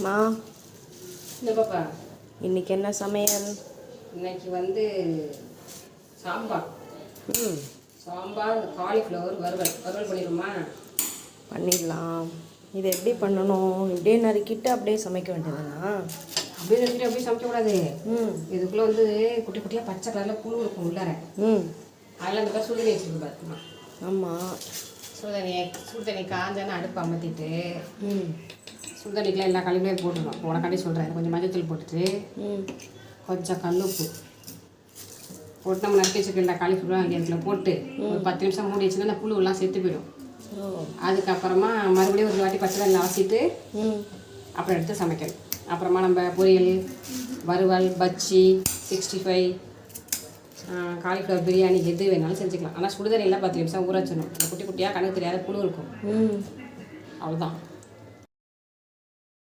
மா இல்லை பாப்பா, இன்னைக்கு என்ன சமையல்? இன்னைக்கு வந்து சாம்பார். ம் சாம்பார், காலிஃப்ளவர் வறுவல் பண்ணிடுமா? பண்ணிடலாம். இது எப்படி பண்ணணும்? இப்படியே நறுக்கிட்டு அப்படியே சமைக்க வேண்டியதுனா? அப்படியே நிறுத்திட்டு அப்படியே சமைக்கக்கூடாது. ம் இதுக்குள்ளே வந்து குட்டி குட்டியாக பச்சை கலரில் புழு இருக்கும் உள்ளார. ம் அதில் அந்த மாதிரி சுடுதண்ணி வச்சுருக்கு பாருமா. ஆமாம். சுடுதண்ணி காஞ்சோன்னு அடுப்பு அமர்த்திட்டு ம் சுடுதண்ணிக்கெலாம் எல்லா கழிவுலையும் போட்டுருணும். உனக்காண்டி சொல்கிறேன். கொஞ்சம் மஞ்சத்தூள் போட்டுட்டு ம் கொஞ்சம் கல்லுப்பு போட்டு நம்ம நறுக்கி வச்சுருக்க எல்லா காலிஃப்ளவரும் அந்த இடத்துல போட்டு ஒரு 10 நிமிஷம் மூடி வச்சுன்னா அந்த புழுவெல்லாம் செத்து போயிடும். ஓ அதுக்கப்புறமா மறுபடியும் ஒரு வாட்டி பச்சை தண்ணியில் அவசிட்டு ம் அப்புறம் எடுத்து சமைக்கணும். அப்புறமா நம்ம பொரியல், வறுவல், பஜ்ஜி, 65, காலிஃப்ளவர் பிரியாணி எது வேணாலும் செஞ்சுக்கலாம். ஆனால் சுடுதண்ணியில் 10 நிமிஷம் ஊற வச்சிடணும். குட்டி குட்டியாக கணக்கு தெரியாத புழு இருக்கும். ம் அவ்வளோதான்.